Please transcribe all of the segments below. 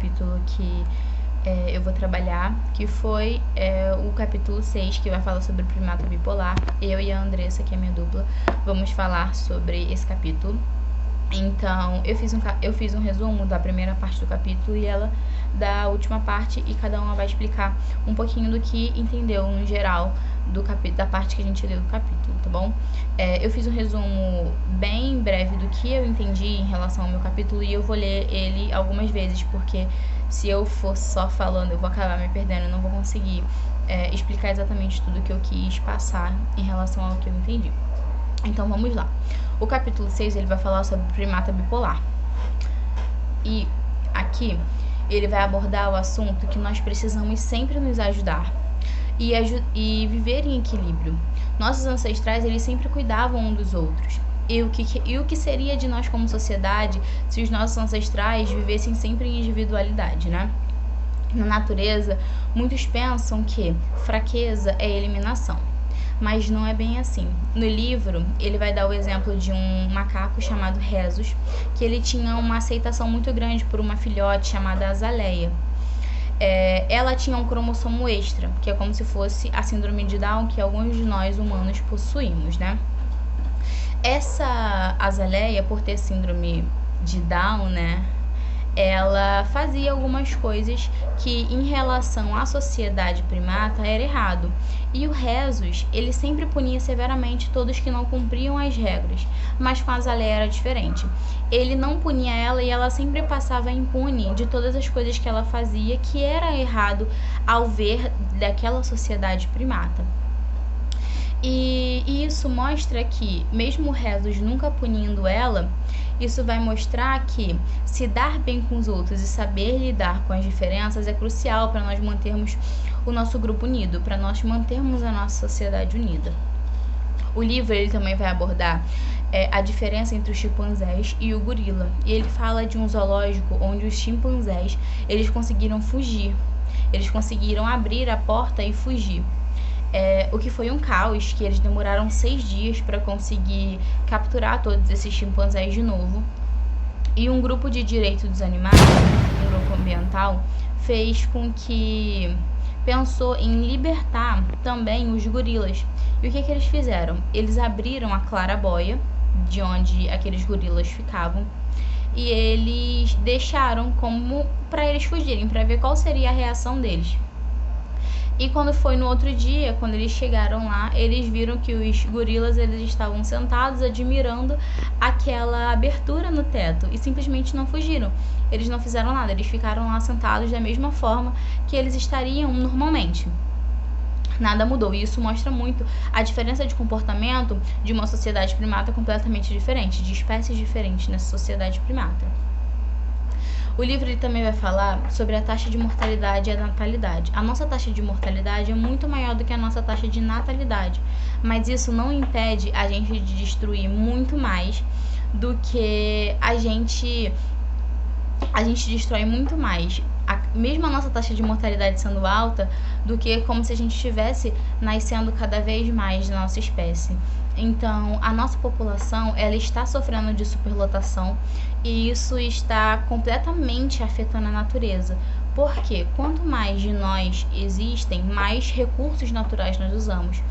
capítulo que eu vou trabalhar, que foi o capítulo 6, que vai falar sobre o primata bipolar. Eu e a Andressa, que é minha dupla, vamos falar sobre esse capítulo. Então, eu fiz um resumo da primeira parte do capítulo e ela da última parte, e cada uma vai explicar um pouquinho do que entendeu no geral da parte que a gente leu do capítulo, tá bom? Eu fiz um resumo bem breve do que eu entendi em relação ao meu capítulo e eu vou ler ele algumas vezes, porque se eu for só falando eu vou acabar me perdendo, eu não vou conseguir explicar exatamente tudo que eu quis passar em relação ao que eu entendi. Então vamos lá. O capítulo 6 ele vai falar sobre o primata bipolar. E aqui ele vai abordar o assunto que nós precisamos sempre nos ajudar e viver em equilíbrio. Nossos ancestrais eles sempre cuidavam um dos outros. E o que seria de nós como sociedade se os nossos ancestrais vivessem sempre em individualidade, né? Na natureza, muitos pensam que fraqueza é eliminação. Mas não é bem assim. No livro, ele vai dar o exemplo de um macaco chamado Rhesus, que ele tinha uma aceitação muito grande por uma filhote chamada Azaleia. Ela tinha um cromossomo extra, que é como se fosse a síndrome de Down que alguns de nós humanos possuímos, né? Essa Azaleia, por ter síndrome de Down, né? Ela fazia algumas coisas que em relação à sociedade primata era errado. E o Rhesus, ele sempre punia severamente todos que não cumpriam as regras, mas com a Azaleia era diferente. Ele não punia ela e ela sempre passava impune de todas as coisas que ela fazia, que era errado ao ver daquela sociedade primata. E isso mostra que, mesmo o Rhesus nunca punindo ela, isso vai mostrar que se dar bem com os outros e saber lidar com as diferenças é crucial para nós mantermos o nosso grupo unido, para nós mantermos a nossa sociedade unida. O livro ele também vai abordar a diferença entre os chimpanzés e o gorila. E ele fala de um zoológico onde os chimpanzés eles conseguiram fugir, eles conseguiram abrir a porta e fugir. O que foi um caos, que eles demoraram 6 dias para conseguir capturar todos esses chimpanzés de novo. E um grupo de direito dos animais, um grupo ambiental, fez com que pensou em libertar também os gorilas. E o que eles fizeram? Eles abriram a claraboia, de onde aqueles gorilas ficavam, e eles deixaram como para eles fugirem, para ver qual seria a reação deles. E quando foi no outro dia, quando eles chegaram lá, eles viram que os gorilas eles estavam sentados admirando aquela abertura no teto e simplesmente não fugiram. Eles não fizeram nada, eles ficaram lá sentados da mesma forma que eles estariam normalmente. Nada mudou, e isso mostra muito a diferença de comportamento de uma sociedade primata completamente diferente, de espécies diferentes nessa sociedade primata. O livro ele também vai falar sobre a taxa de mortalidade e a natalidade. A nossa taxa de mortalidade é muito maior do que a nossa taxa de natalidade, mas isso não impede a gente de destruir muito mais do que a gente destrói muito mais, mesmo a nossa taxa de mortalidade sendo alta, do que como se a gente estivesse nascendo cada vez mais na nossa espécie. Então, a nossa população ela está sofrendo de superlotação e isso está completamente afetando a natureza. Porque quanto mais de nós existem, mais recursos naturais nós usamos.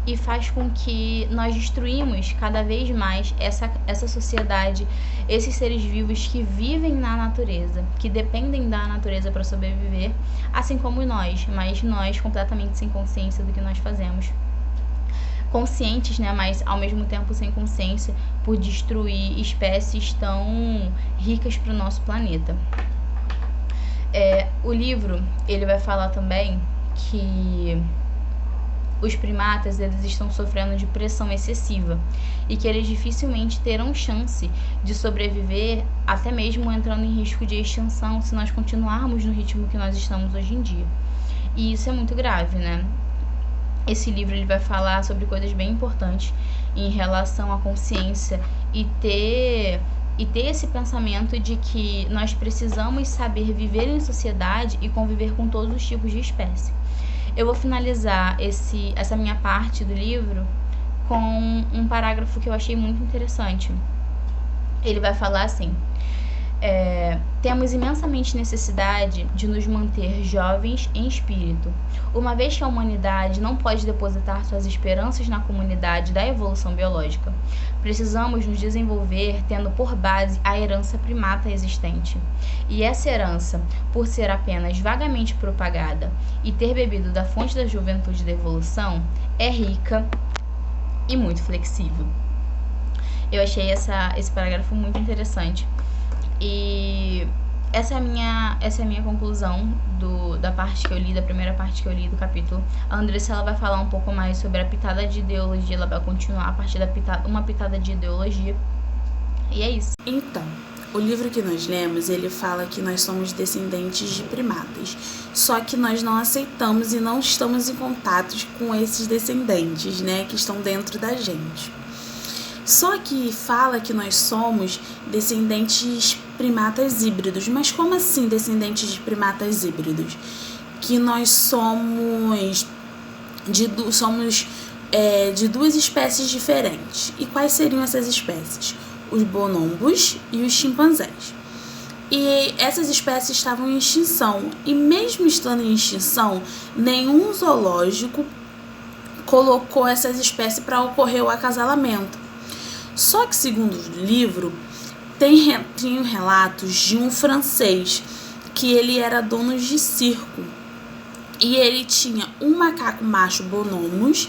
E faz com que nós destruímos cada vez mais essa sociedade, esses seres vivos que vivem na natureza, que dependem da natureza para sobreviver, assim como nós, mas nós completamente sem consciência do que nós fazemos. Conscientes, né, mas ao mesmo tempo sem consciência por destruir espécies tão ricas para o nosso planeta. O livro ele vai falar também que os primatas eles estão sofrendo de pressão excessiva e que eles dificilmente terão chance de sobreviver, até mesmo entrando em risco de extinção se nós continuarmos no ritmo que nós estamos hoje em dia. E isso é muito grave, né? Esse livro ele vai falar sobre coisas bem importantes em relação à consciência e ter esse pensamento de que nós precisamos saber viver em sociedade e conviver com todos os tipos de espécie. Eu vou finalizar essa minha parte do livro com um parágrafo que eu achei muito interessante. Ele vai falar assim: Temos imensamente necessidade de nos manter jovens em espírito, uma vez que a humanidade não pode depositar suas esperanças na comunidade da evolução biológica. Precisamos nos desenvolver tendo por base a herança primata existente. E essa herança, por ser apenas vagamente propagada e ter bebido da fonte da juventude da evolução, é rica e muito flexível. Eu achei esse parágrafo muito interessante. E essa é a minha conclusão da parte que eu li, da primeira parte que eu li do capítulo. A Andressa, ela vai falar um pouco mais sobre a pitada de ideologia, ela vai continuar a partir da uma pitada de ideologia. E é isso. Então, o livro que nós lemos, ele fala que nós somos descendentes de primatas, só que nós não aceitamos e não estamos em contato com esses descendentes, né, que estão dentro da gente. Só que fala que nós somos descendentes primatas híbridos. Mas como assim descendentes de primatas híbridos? Que nós somos de duas espécies diferentes. E quais seriam essas espécies? Os bonobos e os chimpanzés. E essas espécies estavam em extinção. E mesmo estando em extinção, nenhum zoológico colocou essas espécies para ocorrer o acasalamento. Só que, segundo o livro, tem relatos de um francês que ele era dono de circo. E ele tinha um macaco macho bonobos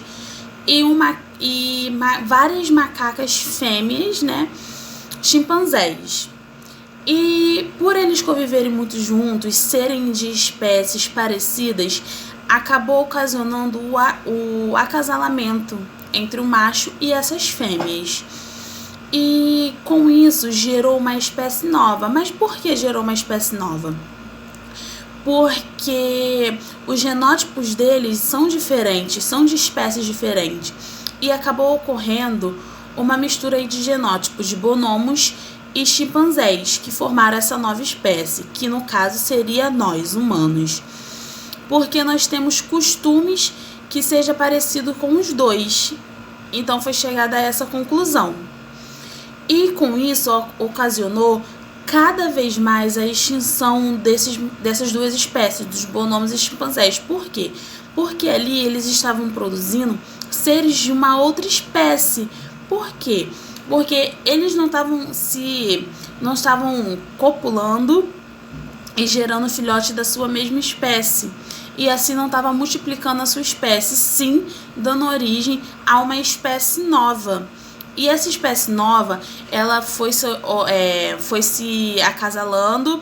e várias macacas fêmeas, né, chimpanzés. E por eles conviverem muito juntos, serem de espécies parecidas, acabou ocasionando o acasalamento entre o macho e essas fêmeas. E com isso gerou uma espécie nova. Mas por que gerou uma espécie nova? Porque os genótipos deles são diferentes, são de espécies diferentes. E acabou ocorrendo uma mistura de genótipos de bonobos e chimpanzés, que formaram essa nova espécie, que no caso seria nós, humanos. Porque nós temos costumes que seja parecido com os dois. Então foi chegada a essa conclusão. E com isso ocasionou cada vez mais a extinção dessas duas espécies, dos bonobos e chimpanzés. Por quê? Porque ali eles estavam produzindo seres de uma outra espécie. Por quê? Porque eles não estavam copulando e gerando filhote da sua mesma espécie. E assim não estava multiplicando a sua espécie, sim dando origem a uma espécie nova. E essa espécie nova, ela foi se acasalando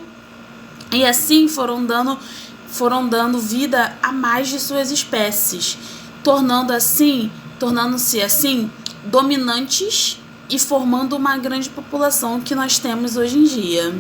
e assim foram dando vida a mais de suas espécies, tornando-se assim dominantes e formando uma grande população que nós temos hoje em dia.